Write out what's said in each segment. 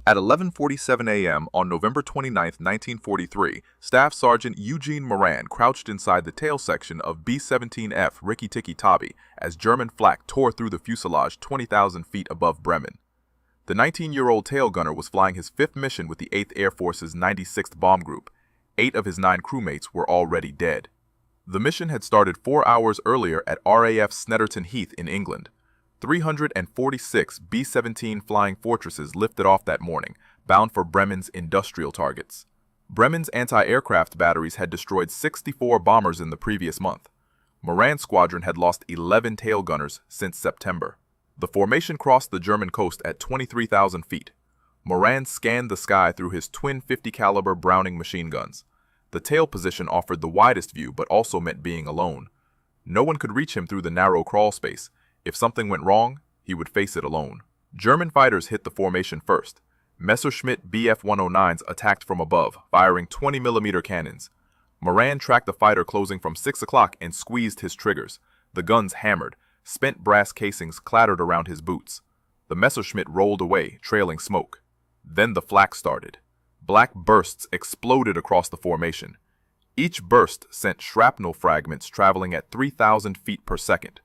At 11:47 a.m. on November 29, 1943, Staff Sergeant Eugene Moran crouched inside the tail section of B-17F Rikki Tikki Tavi as German flak tore through the fuselage 20,000 feet above Bremen. The 19-year-old tail gunner was flying his fifth mission with the 8th Air Force's 96th Bomb Group. 8 of his 9 crewmates were already dead. The mission had started 4 hours earlier at RAF Snetterton Heath in England. 346 B-17 Flying Fortresses lifted off that morning, bound for Bremen's industrial targets. Bremen's anti-aircraft batteries had destroyed 64 bombers in the previous month. Moran's squadron had lost 11 tail gunners since September. The formation crossed the German coast at 23,000 feet. Moran scanned the sky through his twin 50-caliber Browning machine guns. The tail position offered the widest view but also meant being alone. No one could reach him through the narrow crawl space. If something went wrong, he would face it alone. German fighters hit the formation first. Messerschmitt Bf-109s attacked from above, firing 20mm cannons. Moran tracked the fighter closing from 6 o'clock and squeezed his triggers. The guns hammered. Spent brass casings clattered around his boots. The Messerschmitt rolled away, trailing smoke. Then the flak started. Black bursts exploded across the formation. Each burst sent shrapnel fragments traveling at 3,000 feet per second.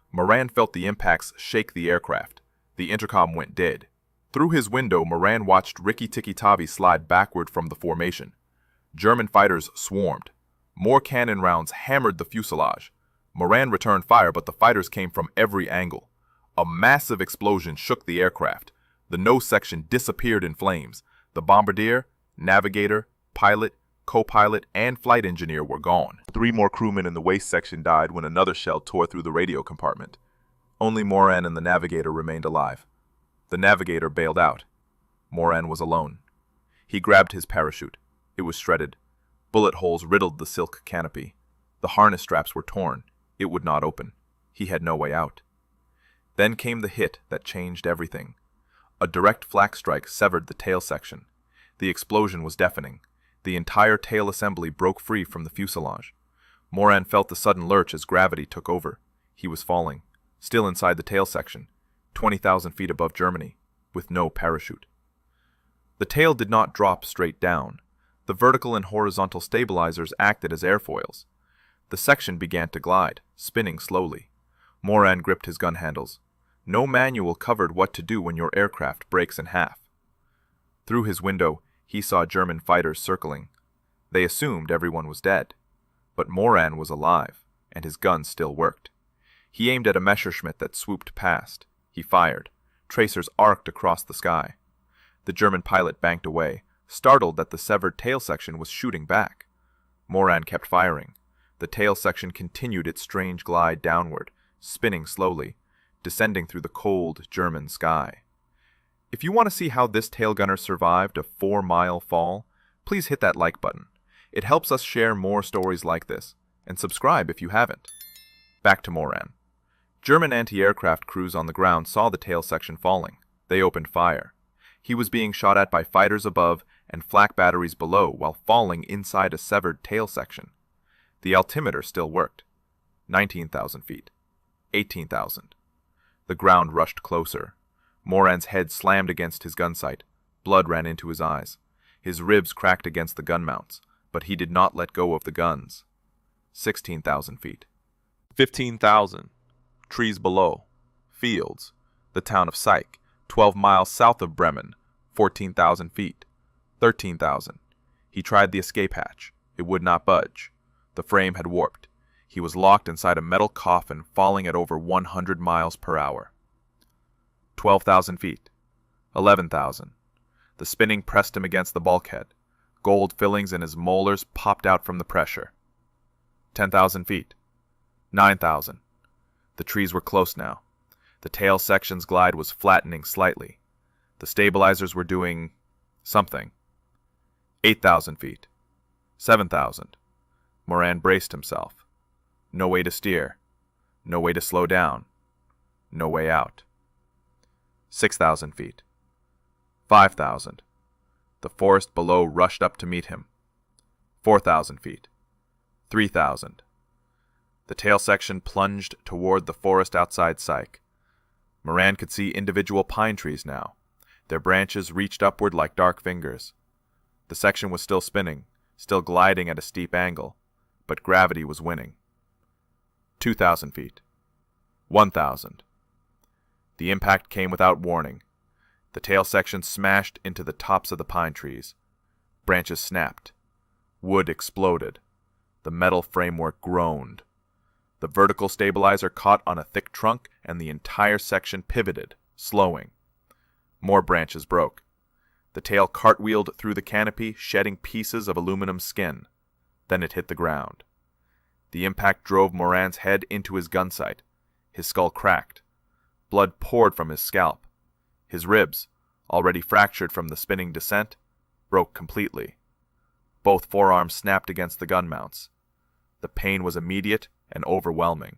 Moran felt the impacts shake the aircraft. The intercom went dead. Through his window, Moran watched Rikki Tikki Tavi slide backward from the formation. German fighters swarmed. More cannon rounds hammered the fuselage. Moran returned fire, but the fighters came from every angle. A massive explosion shook the aircraft. The nose section disappeared in flames. The bombardier, navigator, pilot, co-pilot, and flight engineer were gone. 3 more crewmen in the waist section died when another shell tore through the radio compartment. Only Moran and the navigator remained alive. The navigator bailed out. Moran was alone. He grabbed his parachute. It was shredded. Bullet holes riddled the silk canopy. The harness straps were torn. It would not open. He had no way out. Then came the hit that changed everything. A direct flak strike severed the tail section. The explosion was deafening. The entire tail assembly broke free from the fuselage. Moran felt the sudden lurch as gravity took over. He was falling, still inside the tail section, 20,000 feet above Germany, with no parachute. The tail did not drop straight down. The vertical and horizontal stabilizers acted as airfoils. The section began to glide, spinning slowly. Moran gripped his gun handles. No manual covered what to do when your aircraft breaks in half. Through his window, he saw German fighters circling. They assumed everyone was dead. But Moran was alive, and his gun still worked. He aimed at a Messerschmitt that swooped past. He fired. Tracers arced across the sky. The German pilot banked away, startled that the severed tail section was shooting back. Moran kept firing. The tail section continued its strange glide downward, spinning slowly, descending through the cold German sky. If you want to see how this tail gunner survived a 4-mile fall, please hit that like button. It helps us share more stories like this, and subscribe if you haven't. Back to Moran. German anti-aircraft crews on the ground saw the tail section falling. They opened fire. He was being shot at by fighters above and flak batteries below while falling inside a severed tail section. The altimeter still worked. 19,000 feet. 18,000. The ground rushed closer. Moran's head slammed against his gun sight. Blood ran into his eyes. His ribs cracked against the gun mounts, but he did not let go of the guns. 16,000 feet. 15,000. Trees below. Fields. The town of Syke, 12 miles south of Bremen. 14,000 feet. 13,000. He tried the escape hatch. It would not budge. The frame had warped. He was locked inside a metal coffin falling at over 100 miles per hour. 12,000 feet. 11,000. The spinning pressed him against the bulkhead. Gold fillings in his molars popped out from the pressure. 10,000 feet. 9,000. The trees were close now. The tail section's glide was flattening slightly. The stabilizers were doing something. 8,000 feet. 7,000. Moran braced himself. No way to steer. No way to slow down. No way out. 6,000 feet. 5,000. The forest below rushed up to meet him. 4,000 feet. 3,000. The tail section plunged toward the forest outside Syke. Moran could see individual pine trees now. Their branches reached upward like dark fingers. The section was still spinning, still gliding at a steep angle, but gravity was winning. 2,000 feet. 1,000. The impact came without warning. The tail section smashed into the tops of the pine trees. Branches snapped. Wood exploded. The metal framework groaned. The vertical stabilizer caught on a thick trunk, and the entire section pivoted, slowing. More branches broke. The tail cartwheeled through the canopy, shedding pieces of aluminum skin. Then it hit the ground. The impact drove Moran's head into his gun sight. His skull cracked. Blood poured from his scalp. His ribs, already fractured from the spinning descent, broke completely. Both forearms snapped against the gun mounts. The pain was immediate and overwhelming.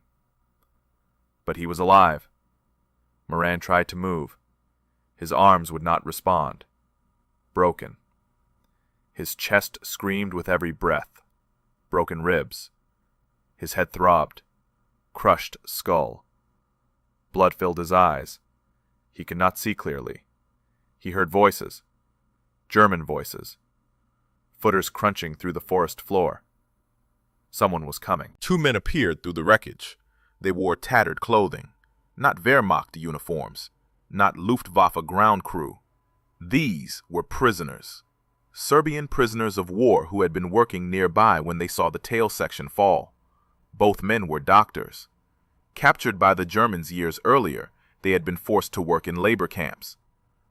But he was alive. Moran tried to move. His arms would not respond. Broken. His chest screamed with every breath. Broken ribs. His head throbbed. Crushed skull. Blood filled his eyes. He could not see clearly. He heard voices. German voices. Footers crunching through the forest floor. Someone was coming. 2 men appeared through the wreckage. They wore tattered clothing. Not Wehrmacht uniforms. Not Luftwaffe ground crew. These were prisoners. Serbian prisoners of war who had been working nearby when they saw the tail section fall. Both men were doctors. Captured by the Germans years earlier, they had been forced to work in labor camps.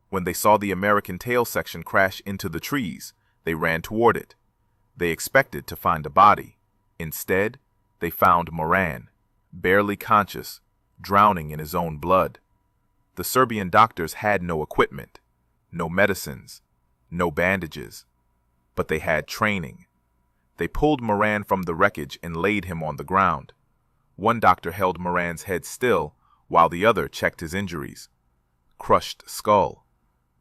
When they saw the American tail section crash into the trees, they ran toward it. They expected to find a body. Instead, they found Moran, barely conscious, drowning in his own blood. The Serbian doctors had no equipment, no medicines, no bandages, but they had training. They pulled Moran from the wreckage and laid him on the ground. One doctor held Moran's head still, while the other checked his injuries. Crushed skull,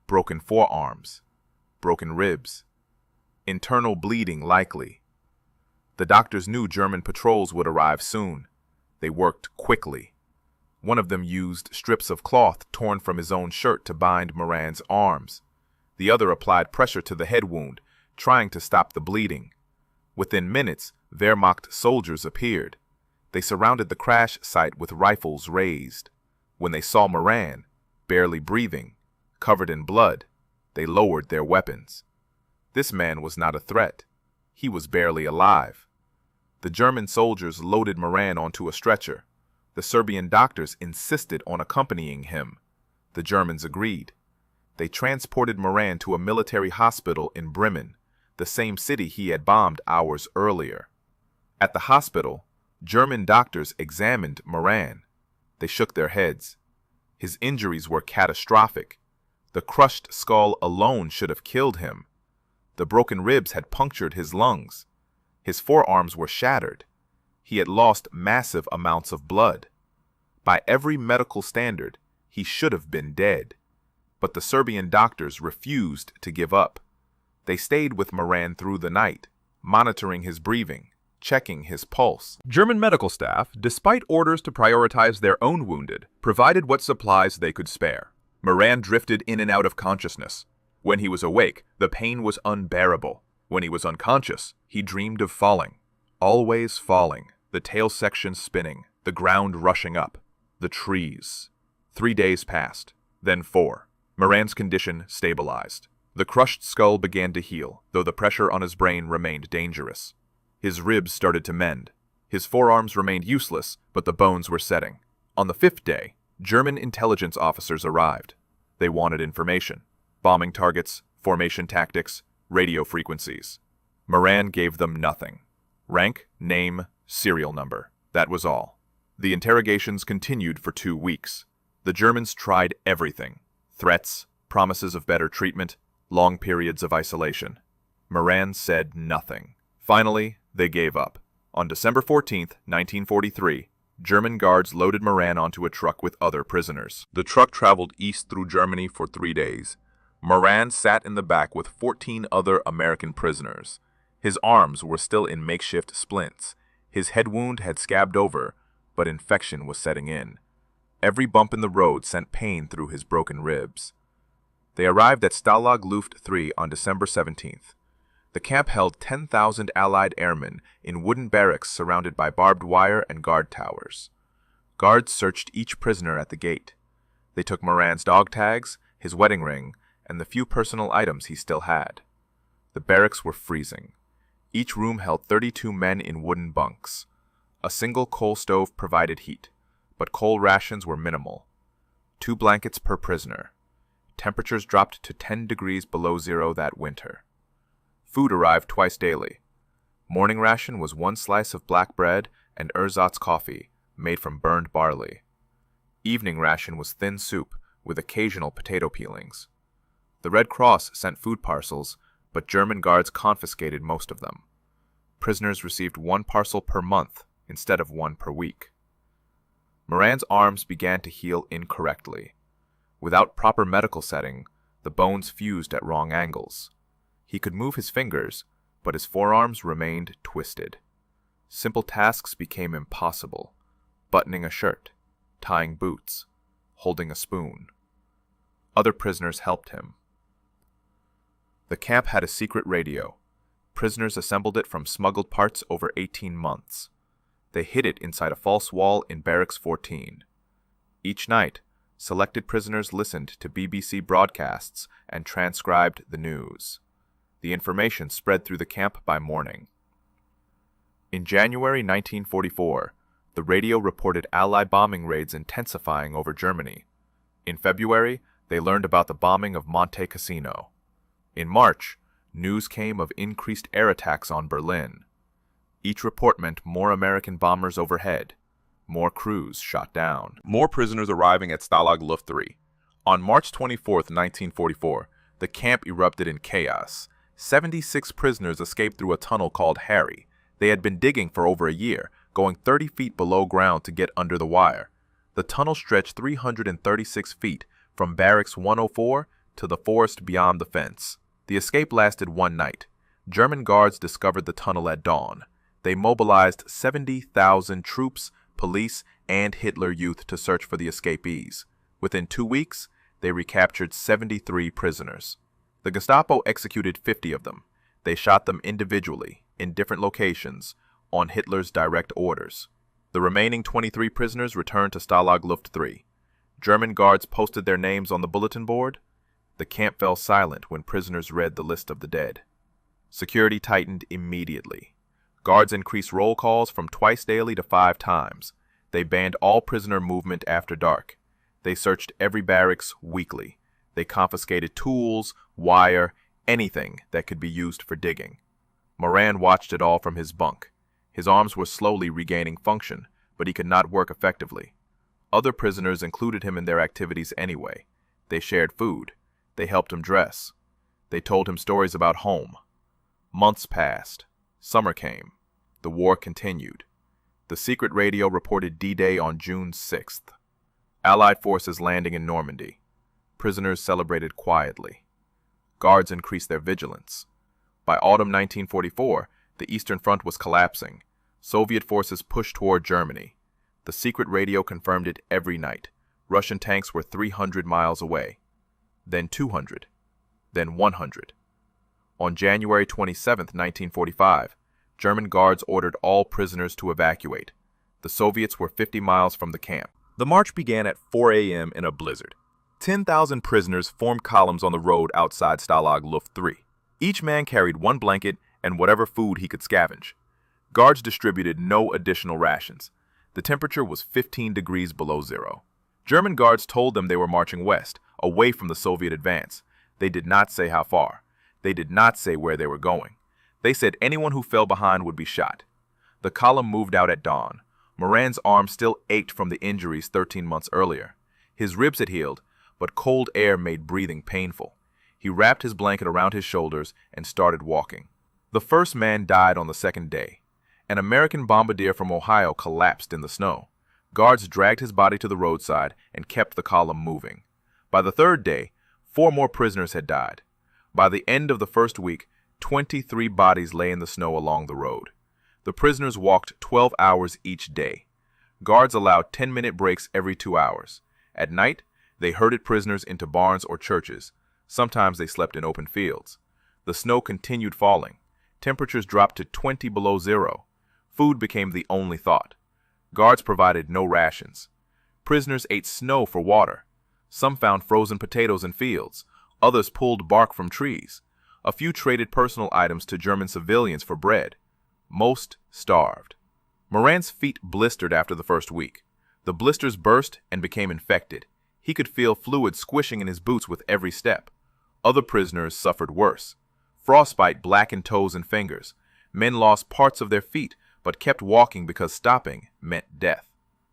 broken forearms, broken ribs, internal bleeding likely. The doctors knew German patrols would arrive soon. They worked quickly. One of them used strips of cloth torn from his own shirt to bind Moran's arms. The other applied pressure to the head wound, trying to stop the bleeding. Within minutes, Wehrmacht soldiers appeared. They surrounded the crash site with rifles raised. When they saw Moran, barely breathing, covered in blood, they lowered their weapons. This man was not a threat. He was barely alive. The German soldiers loaded Moran onto a stretcher. The Serbian doctors insisted on accompanying him. The Germans agreed. They transported Moran to a military hospital in Bremen, the same city he had bombed hours earlier. At the hospital, German doctors examined Moran. They shook their heads. His injuries were catastrophic. The crushed skull alone should have killed him. The broken ribs had punctured his lungs. His forearms were shattered. He had lost massive amounts of blood. By every medical standard, he should have been dead. But the Serbian doctors refused to give up. They stayed with Moran through the night, monitoring his breathing, checking his pulse. German medical staff, despite orders to prioritize their own wounded, provided what supplies they could spare. Moran drifted in and out of consciousness. When he was awake, the pain was unbearable. When he was unconscious, he dreamed of falling. Always falling, the tail section spinning, the ground rushing up, the trees. 3 days passed, then 4. Moran's condition stabilized. The crushed skull began to heal, though the pressure on his brain remained dangerous. His ribs started to mend. His forearms remained useless, but the bones were setting. On the 5th day, German intelligence officers arrived. They wanted information. Bombing targets, formation tactics, radio frequencies. Moran gave them nothing. Rank, name, serial number. That was all. The interrogations continued for 2 weeks. The Germans tried everything. Threats, promises of better treatment, long periods of isolation. Moran said nothing. Finally, they gave up. On December 14, 1943, German guards loaded Moran onto a truck with other prisoners. The truck traveled east through Germany for 3 days. Moran sat in the back with 14 other American prisoners. His arms were still in makeshift splints. His head wound had scabbed over, but infection was setting in. Every bump in the road sent pain through his broken ribs. They arrived at Stalag Luft 3 on December 17th. The camp held 10,000 Allied airmen in wooden barracks surrounded by barbed wire and guard towers. Guards searched each prisoner at the gate. They took Moran's dog tags, his wedding ring, and the few personal items he still had. The barracks were freezing. Each room held 32 men in wooden bunks. A single coal stove provided heat, but coal rations were minimal. 2 blankets per prisoner. Temperatures dropped to 10 degrees below zero that winter. Food arrived twice daily. Morning ration was 1 slice of black bread and ersatz coffee, made from burned barley. Evening ration was thin soup with occasional potato peelings. The Red Cross sent food parcels, but German guards confiscated most of them. Prisoners received 1 parcel per month instead of 1 per week. Moran's arms began to heal incorrectly. Without proper medical setting, the bones fused at wrong angles. He could move his fingers, but his forearms remained twisted. Simple tasks became impossible: buttoning a shirt, tying boots, holding a spoon. Other prisoners helped him. The camp had a secret radio. Prisoners assembled it from smuggled parts over 18 months. They hid it inside a false wall in Barracks 14. Each night, selected prisoners listened to BBC broadcasts and transcribed the news. The information spread through the camp by morning. In January 1944, the radio reported Allied bombing raids intensifying over Germany. In February, they learned about the bombing of Monte Cassino. In March, news came of increased air attacks on Berlin. Each report meant more American bombers overhead, more crews shot down. More prisoners arriving at Stalag Luft 3. On March 24, 1944, the camp erupted in chaos. 76 prisoners escaped through a tunnel called Harry. They had been digging for over a year, going 30 feet below ground to get under the wire. The tunnel stretched 336 feet from Barracks 104 to the forest beyond the fence. The escape lasted 1 night. German guards discovered the tunnel at dawn. They mobilized 70,000 troops, police, and Hitler Youth to search for the escapees. Within 2 weeks, they recaptured 73 prisoners. The Gestapo executed 50 of them. They shot them individually, in different locations, on Hitler's direct orders. The remaining 23 prisoners returned to Stalag Luft 3. German guards posted their names on the bulletin board. The camp fell silent when prisoners read the list of the dead. Security tightened immediately. Guards increased roll calls from twice daily to 5 times. They banned all prisoner movement after dark. They searched every barracks weekly. They confiscated tools, wire, anything that could be used for digging. Moran watched it all from his bunk. His arms were slowly regaining function, but he could not work effectively. Other prisoners included him in their activities anyway. They shared food. They helped him dress. They told him stories about home. Months passed. Summer came. The war continued. The secret radio reported D-Day on June 6th. Allied forces landing in Normandy. Prisoners celebrated quietly. Guards increased their vigilance. By autumn 1944, the Eastern Front was collapsing. Soviet forces pushed toward Germany. The secret radio confirmed it every night. Russian tanks were 300 miles away. Then 200. Then 100. On January 27, 1945, German guards ordered all prisoners to evacuate. The Soviets were 50 miles from the camp. The march began at 4 a.m. in a blizzard. 10,000 prisoners formed columns on the road outside Stalag Luft 3. Each man carried 1 blanket and whatever food he could scavenge. Guards distributed no additional rations. The temperature was 15 degrees below zero. German guards told them they were marching west, away from the Soviet advance. They did not say how far. They did not say where they were going. They said anyone who fell behind would be shot. The column moved out at dawn. Moran's arm still ached from the injuries 13 months earlier. His ribs had healed, but cold air made breathing painful. He wrapped his blanket around his shoulders and started walking. The first man died on the second day. An American bombardier from Ohio collapsed in the snow. Guards dragged his body to the roadside and kept the column moving. By the third day, 4 more prisoners had died. By the end of the first week, 23 bodies lay in the snow along the road. The prisoners walked 12 hours each day. Guards allowed 10-minute breaks every 2 hours. At night, they herded prisoners into barns or churches. Sometimes they slept in open fields. The snow continued falling. Temperatures dropped to 20 below zero. Food became the only thought. Guards provided no rations. Prisoners ate snow for water. Some found frozen potatoes in fields. Others pulled bark from trees. A few traded personal items to German civilians for bread. Most starved. Moran's feet blistered after the first week. The blisters burst and became infected. He could feel fluid squishing in his boots with every step. Other prisoners suffered worse. Frostbite blackened toes and fingers. Men lost parts of their feet, but kept walking because stopping meant death.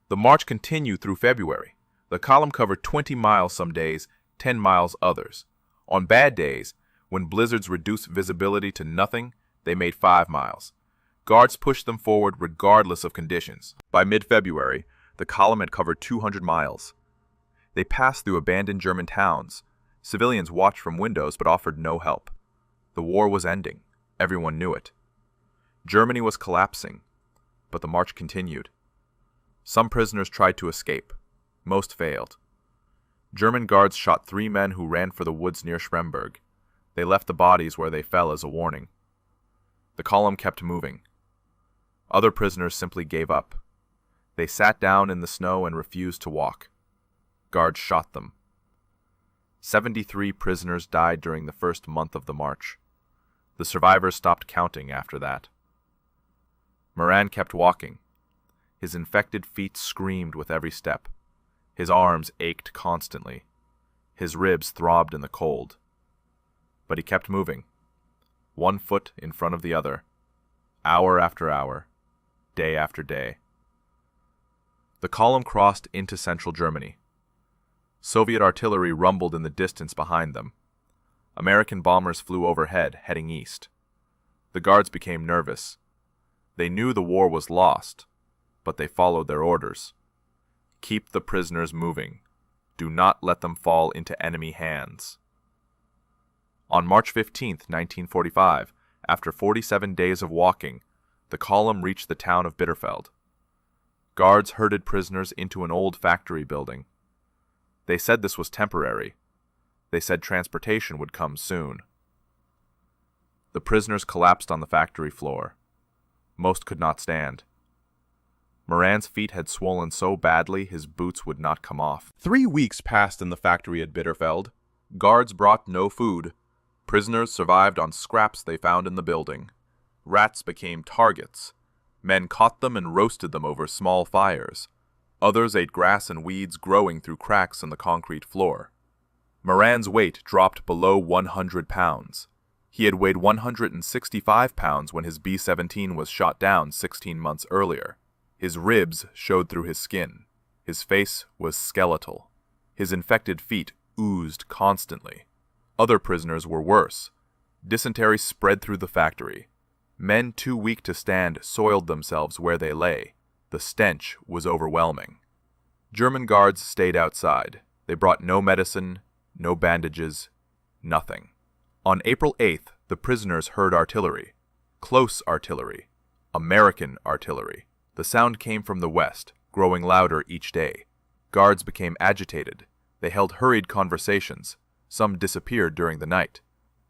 The march continued through February. The column covered 20 miles some days, 10 miles others. On bad days, when blizzards reduced visibility to nothing, they made 5 miles. Guards pushed them forward regardless of conditions. By mid-February, the column had covered 200 miles. They passed through abandoned German towns. Civilians watched from windows but offered no help. The war was ending. Everyone knew it. Germany was collapsing, but the march continued. Some prisoners tried to escape. Most failed. German guards shot 3 men who ran for the woods near Schremberg. They left the bodies where they fell as a warning. The column kept moving. Other prisoners simply gave up. They sat down in the snow and refused to walk. Guards shot them. 73 prisoners died during the first month of the march. The survivors stopped counting after that. Moran kept walking. His infected feet screamed with every step. His arms ached constantly. His ribs throbbed in the cold. But he kept moving, one foot in front of the other, hour after hour, day after day. The column crossed into central Germany. Soviet artillery rumbled in the distance behind them. American bombers flew overhead, heading east. The guards became nervous. They knew the war was lost, but they followed their orders. Keep the prisoners moving. Do not let them fall into enemy hands. On March 15, 1945, after 47 days of walking, the column reached the town of Bitterfeld. Guards herded prisoners into an old factory building. They said this was temporary. They said transportation would come soon. The prisoners collapsed on the factory floor. Most could not stand. Moran's feet had swollen so badly his boots would not come off. 3 weeks passed in the factory at Bitterfeld. Guards brought no food. Prisoners survived on scraps they found in the building. Rats became targets. Men caught them and roasted them over small fires. Others ate grass and weeds growing through cracks in the concrete floor. Moran's weight dropped below 100 pounds. He had weighed 165 pounds when his B-17 was shot down 16 months earlier. His ribs showed through his skin. His face was skeletal. His infected feet oozed constantly. Other prisoners were worse. Dysentery spread through the factory. Men too weak to stand soiled themselves where they lay. The stench was overwhelming. German guards stayed outside. They brought no medicine, no bandages, nothing. On April 8th, the prisoners heard artillery. Close artillery. American artillery. The sound came from the west, growing louder each day. Guards became agitated. They held hurried conversations. Some disappeared during the night.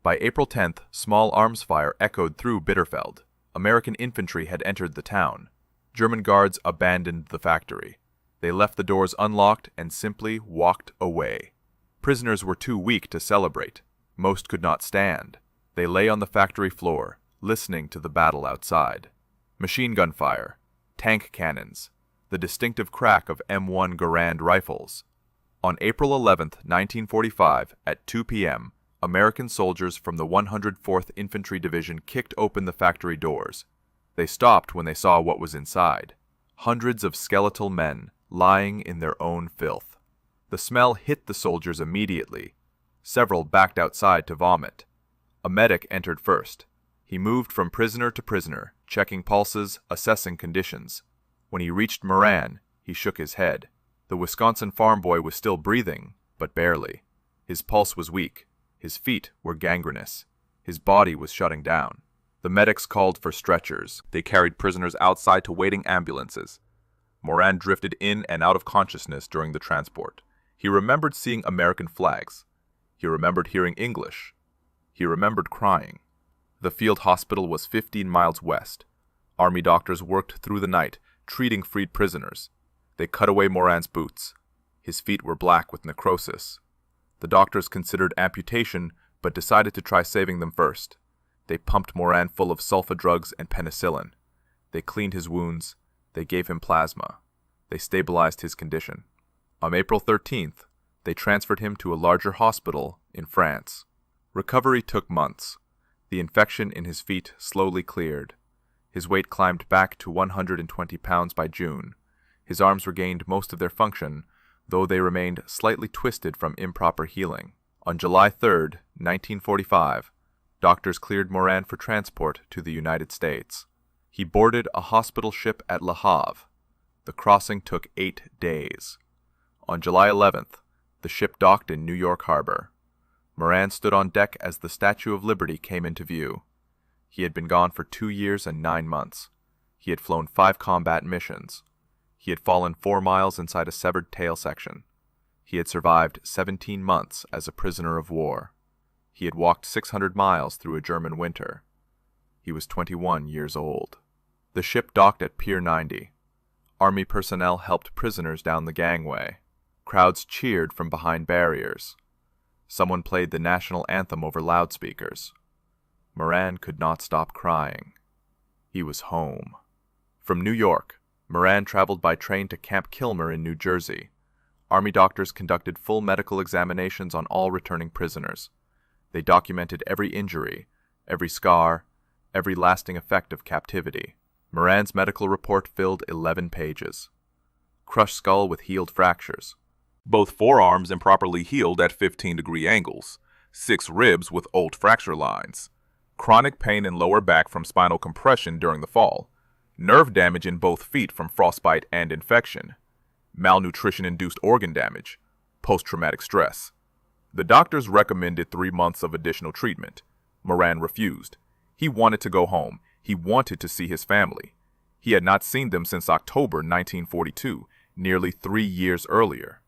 By April 10th, small arms fire echoed through Bitterfeld. American infantry had entered the town. German guards abandoned the factory. They left the doors unlocked and simply walked away. Prisoners were too weak to celebrate. Most could not stand. They lay on the factory floor, listening to the battle outside. Machine gun fire, tank cannons, the distinctive crack of M1 Garand rifles. On April 11, 1945, at 2 p.m., American soldiers from the 104th Infantry Division kicked open the factory doors. They stopped when they saw what was inside. Hundreds of skeletal men lying in their own filth. The smell hit the soldiers immediately. Several backed outside to vomit. A medic entered first. He moved from prisoner to prisoner, checking pulses, assessing conditions. When he reached Moran, he shook his head. The Wisconsin farm boy was still breathing, but barely. His pulse was weak. His feet were gangrenous. His body was shutting down. The medics called for stretchers. They carried prisoners outside to waiting ambulances. Moran drifted in and out of consciousness during the transport. He remembered seeing American flags. He He remembered hearing English. He remembered crying. The field hospital was 15 miles west. Army doctors worked through the night, treating freed prisoners. They cut away Moran's boots. His feet were black with necrosis. The doctors considered amputation, but decided to try saving them first. They pumped Moran full of sulfa drugs and penicillin. They cleaned his wounds. They gave him plasma. They stabilized his condition. On April 13th, they transferred him to a larger hospital in France. Recovery took months. The infection in his feet slowly cleared. His weight climbed back to 120 pounds by June. His arms regained most of their function, though they remained slightly twisted from improper healing. On July 3, 1945, doctors cleared Moran for transport to the United States. He boarded a hospital ship at Le Havre. The crossing took 8 days. On July 11th, the ship docked in New York Harbor. Moran stood on deck as the Statue of Liberty came into view. He had been gone for 2 years and 9 months. He had flown 5 combat missions. He had fallen 4 miles inside a severed tail section. He had survived 17 months as a prisoner of war. He had walked 600 miles through a German winter. He was 21 years old. The ship docked at Pier 90. Army personnel helped prisoners down the gangway. Crowds cheered from behind barriers. Someone played the national anthem over loudspeakers. Moran could not stop crying. He was home. From New York, Moran traveled by train to Camp Kilmer in New Jersey. Army doctors conducted full medical examinations on all returning prisoners. They documented every injury, every scar, every lasting effect of captivity. Moran's medical report filled 11 pages. Crushed skull with healed fractures. Both forearms improperly healed at 15-degree angles. 6 ribs with old fracture lines. Chronic pain in lower back from spinal compression during the fall. Nerve damage in both feet from frostbite and infection. Malnutrition-induced organ damage. Post-traumatic stress. The doctors recommended 3 months of additional treatment. Moran refused. He wanted to go home. He wanted to see his family. He had not seen them since October 1942, nearly 3 years earlier.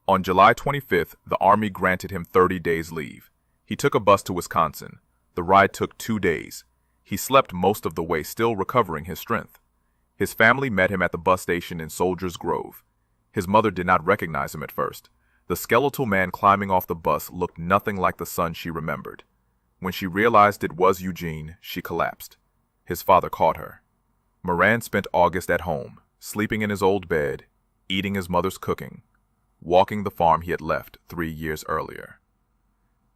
On July 25th, the Army granted him 30 days leave. He took a bus to Wisconsin. The ride took 2 days. He slept most of the way, still recovering his strength. His family met him at the bus station in Soldiers Grove. His mother did not recognize him at first. The skeletal man climbing off the bus looked nothing like the son she remembered. When she realized it was Eugene, she collapsed. His father caught her. Moran spent August at home, sleeping in his old bed, eating his mother's cooking, walking the farm he had left 3 years earlier.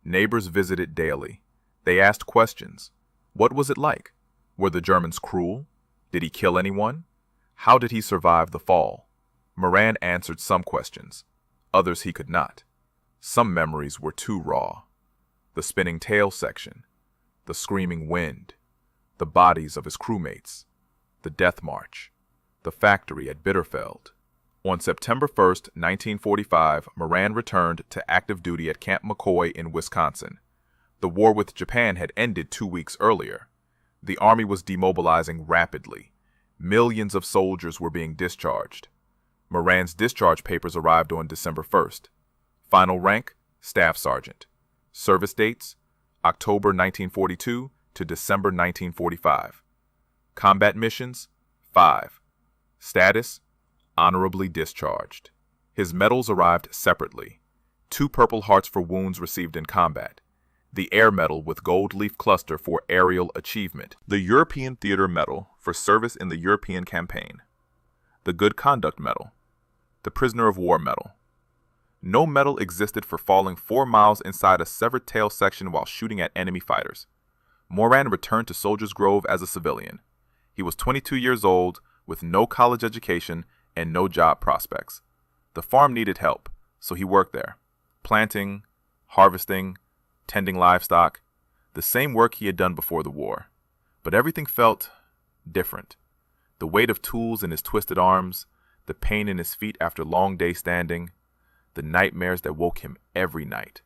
Neighbors visited daily. They asked questions. What was it like? Were the Germans cruel? Did he kill anyone? How did he survive the fall? Moran answered some questions. Others he could not. Some memories were too raw. The spinning tail section, the screaming wind, the bodies of his crewmates, the death march, the factory at Bitterfeld. On September 1st, 1945, Moran returned to active duty at Camp McCoy in Wisconsin. The war with Japan had ended 2 weeks earlier. The Army was demobilizing rapidly. Millions of soldiers were being discharged. Moran's discharge papers arrived on December 1st. Final rank, Staff Sergeant. Service dates, October 1942 to December 1945. Combat missions, 5. Status, honorably discharged. His medals arrived separately. 2 Purple Hearts for wounds received in combat. The Air Medal with Gold Leaf Cluster for aerial achievement. The European Theater Medal for service in the European campaign. The Good Conduct Medal. The Prisoner of War Medal. No medal existed for falling 4 miles inside a severed tail section while shooting at enemy fighters. Moran returned to Soldiers Grove as a civilian. He was 22 years old, with no college education and no job prospects. The farm needed help, so he worked there. Planting, harvesting, tending livestock, the same work he had done before the war. But everything felt different. The weight of tools in his twisted arms, the pain in his feet after long day standing, the nightmares that woke him every night,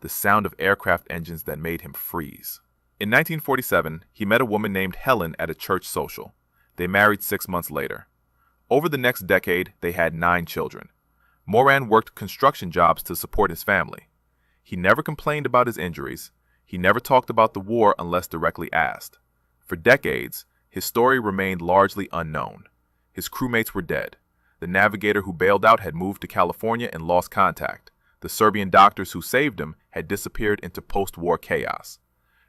the sound of aircraft engines that made him freeze. In 1947, he met a woman named Helen at a church social. They married 6 months later. Over the next decade, they had 9 children. Moran worked construction jobs to support his family. He never complained about his injuries. He never talked about the war unless directly asked. For decades, his story remained largely unknown. His crewmates were dead. The navigator who bailed out had moved to California and lost contact. The Serbian doctors who saved him had disappeared into post-war chaos.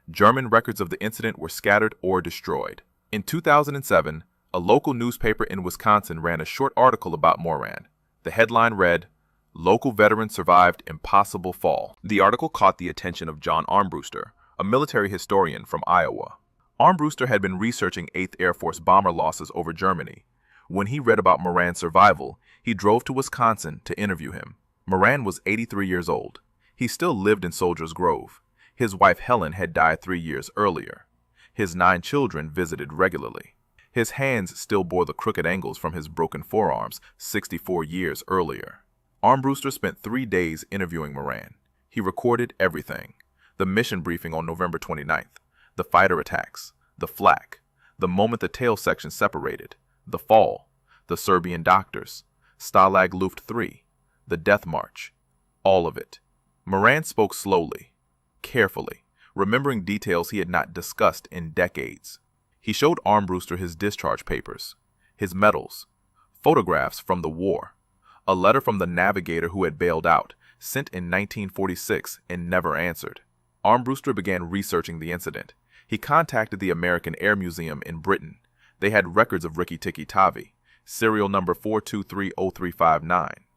German records of the incident were scattered or destroyed. In 2007, a local newspaper in Wisconsin ran a short article about Moran. The headline read, "Local veteran survived impossible fall." The article caught the attention of John Armbruster, a military historian from Iowa. Armbruster had been researching 8th Air Force bomber losses over Germany. When he read about Moran's survival, he drove to Wisconsin to interview him. Moran was 83 years old. He still lived in Soldiers Grove. His wife Helen had died 3 years earlier. His 9 children visited regularly. His hands still bore the crooked angles from his broken forearms 64 years earlier. Armbruster spent 3 days interviewing Moran. He recorded everything. The mission briefing on November 29th, the fighter attacks, the flak, the moment the tail section separated, the fall, the Serbian doctors, Stalag Luft 3, the death march, all of it. Moran spoke slowly, carefully, remembering details he had not discussed in decades. He showed Armbruster his discharge papers, his medals, photographs from the war, a letter from the navigator who had bailed out, sent in 1946 and never answered. Armbruster began researching the incident. He contacted the American Air Museum in Britain. They had records of Rikki Tikki Tavi, serial number 4230359,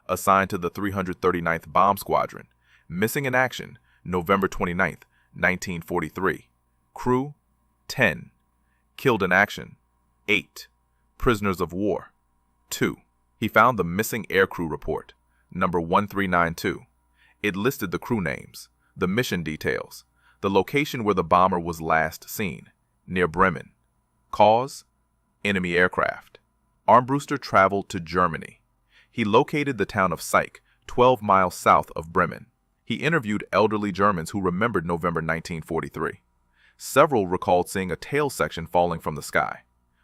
assigned to the 339th Bomb Squadron, missing in action, November 29th, 1943. Crew, 10. Killed in action, 8. Prisoners of war, 2. He found the missing aircrew report, number 1392. It listed the crew names, the mission details, the location where the bomber was last seen, near Bremen. Cause? Enemy aircraft. Armbruster traveled to Germany. He located the town of Syke, 12 miles south of Bremen. He interviewed elderly Germans who remembered November 1943. Several recalled seeing a tail section falling from the sky.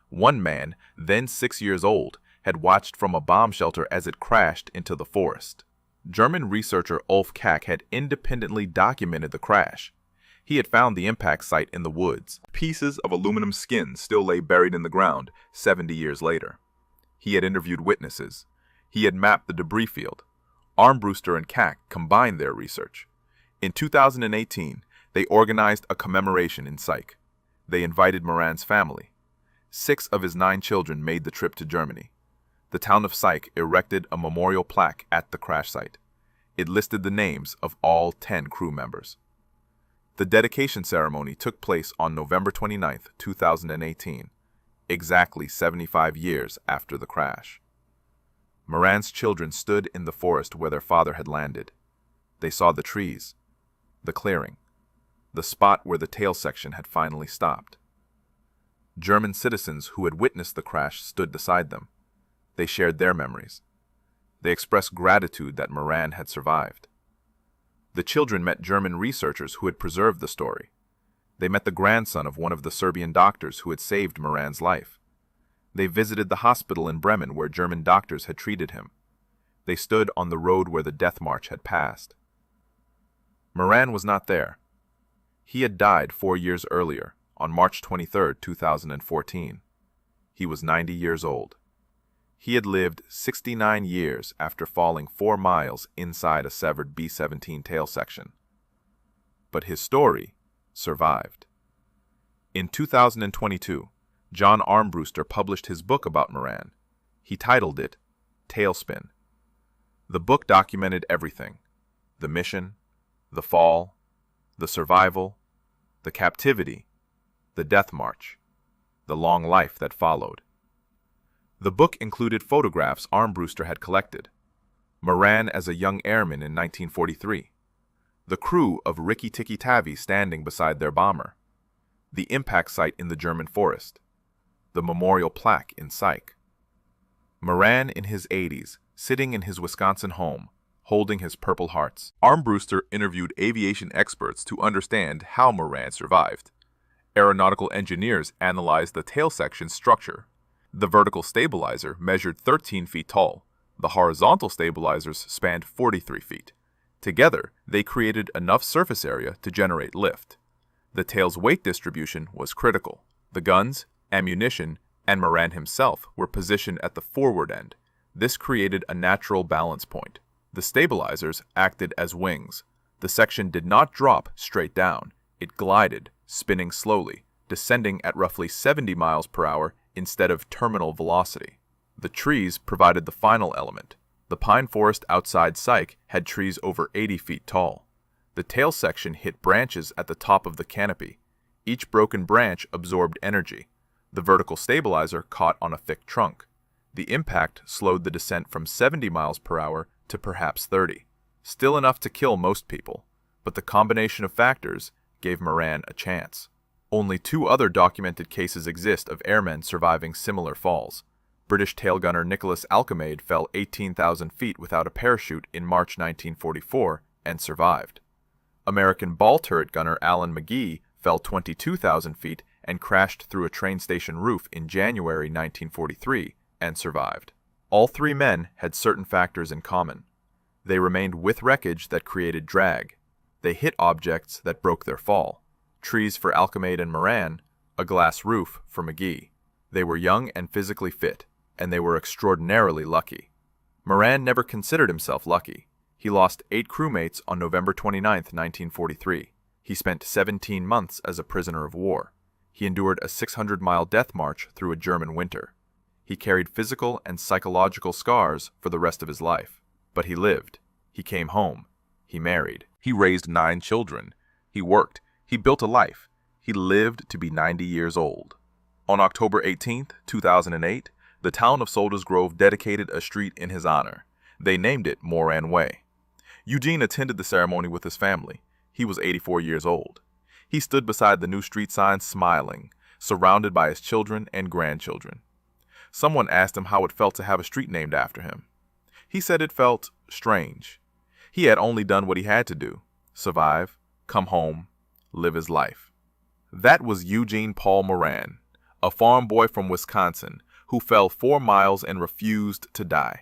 One man, then 6 years old, had watched from a bomb shelter as it crashed into the forest. German researcher Ulf Kack had independently documented the crash. He had found the impact site in the woods. Pieces of aluminum skin still lay buried in the ground 70 years later. He had interviewed witnesses. He had mapped the debris field. Armbruster and Kack combined their research. In 2018, they organized a commemoration in Syke. They invited Moran's family. 6 of his 9 children made the trip to Germany. The town of Syke erected a memorial plaque at the crash site. It listed the names of all 10 crew members. The dedication ceremony took place on November 29, 2018, exactly 75 years after the crash. Moran's children stood in the forest where their father had landed. They saw the trees, the clearing, the spot where the tail section had finally stopped. German citizens who had witnessed the crash stood beside them. They shared their memories. They expressed gratitude that Moran had survived. The children met German researchers who had preserved the story. They met the grandson of one of the Serbian doctors who had saved Moran's life. They visited the hospital in Bremen where German doctors had treated him. They stood on the road where the death march had passed. Moran was not there. He had died 4 years earlier, on March 23, 2014. He was 90 years old. He had lived 69 years after falling 4 miles inside a severed B-17 tail section. But his story survived. In 2022, John Armbruster published his book about Moran. He titled it Tailspin. The book documented everything: the mission, the fall, the survival, the captivity, the death march, the long life that followed. The book included photographs Armbruster had collected. Moran as a young airman in 1943. The crew of Rikki Tikki Tavi standing beside their bomber. The impact site in the German forest. The memorial plaque in Syke. Moran in his 80s, sitting in his Wisconsin home, holding his Purple Hearts. Armbruster interviewed aviation experts to understand how Moran survived. Aeronautical engineers analyzed the tail section structure. The vertical stabilizer measured 13 feet tall. The horizontal stabilizers spanned 43 feet. Together, they created enough surface area to generate lift. The tail's weight distribution was critical. The guns, ammunition, and Moran himself were positioned at the forward end. This created a natural balance point. The stabilizers acted as wings. The section did not drop straight down. It glided, spinning slowly, descending at roughly 70 miles per hour instead of terminal velocity. The trees provided the final element. The pine forest outside Psych had trees over 80 feet tall. The tail section hit branches at the top of the canopy. Each broken branch absorbed energy. The vertical stabilizer caught on a thick trunk. The impact slowed the descent from 70 miles per hour to perhaps 30. Still enough to kill most people, but the combination of factors gave Moran a chance. Only 2 other documented cases exist of airmen surviving similar falls. British tail gunner Nicholas Alcemade fell 18,000 feet without a parachute in March 1944 and survived. American ball turret gunner Alan McGee fell 22,000 feet and crashed through a train station roof in January 1943 and survived. All 3 men had certain factors in common. They remained with wreckage that created drag. They hit objects that broke their fall. Trees for Alcemade and Moran, a glass roof for McGee. They were young and physically fit, and they were extraordinarily lucky. Moran never considered himself lucky. He lost 8 crewmates on November 29, 1943. He spent 17 months as a prisoner of war. He endured a 600-mile death march through a German winter. He carried physical and psychological scars for the rest of his life. But he lived. He came home. He married. He raised 9 children. He worked. He built a life. He lived to be 90 years old. On October 18, 2008, the town of Soldiers Grove dedicated a street in his honor. They named it Moran Way. Eugene attended the ceremony with his family. He was 84 years old. He stood beside the new street sign smiling, surrounded by his children and grandchildren. Someone asked him how it felt to have a street named after him. He said it felt strange. He had only done what he had to do: survive, come home, live his life. That was Eugene Paul Moran, a farm boy from Wisconsin who fell 4 miles and refused to die.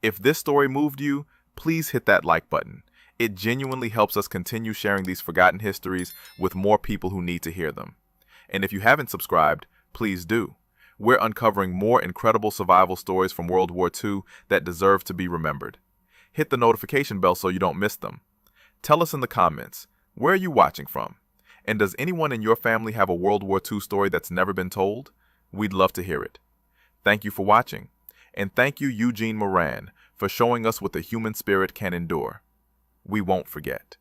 If this story moved you, please hit that like button. It genuinely helps us continue sharing these forgotten histories with more people who need to hear them. And if you haven't subscribed, please do. We're uncovering more incredible survival stories from World War II that deserve to be remembered. Hit the notification bell so you don't miss them. Tell us in the comments, where are you watching from? And does anyone in your family have a World War II story that's never been told? We'd love to hear it. Thank you for watching. And thank you, Eugene Moran, for showing us what the human spirit can endure. We won't forget.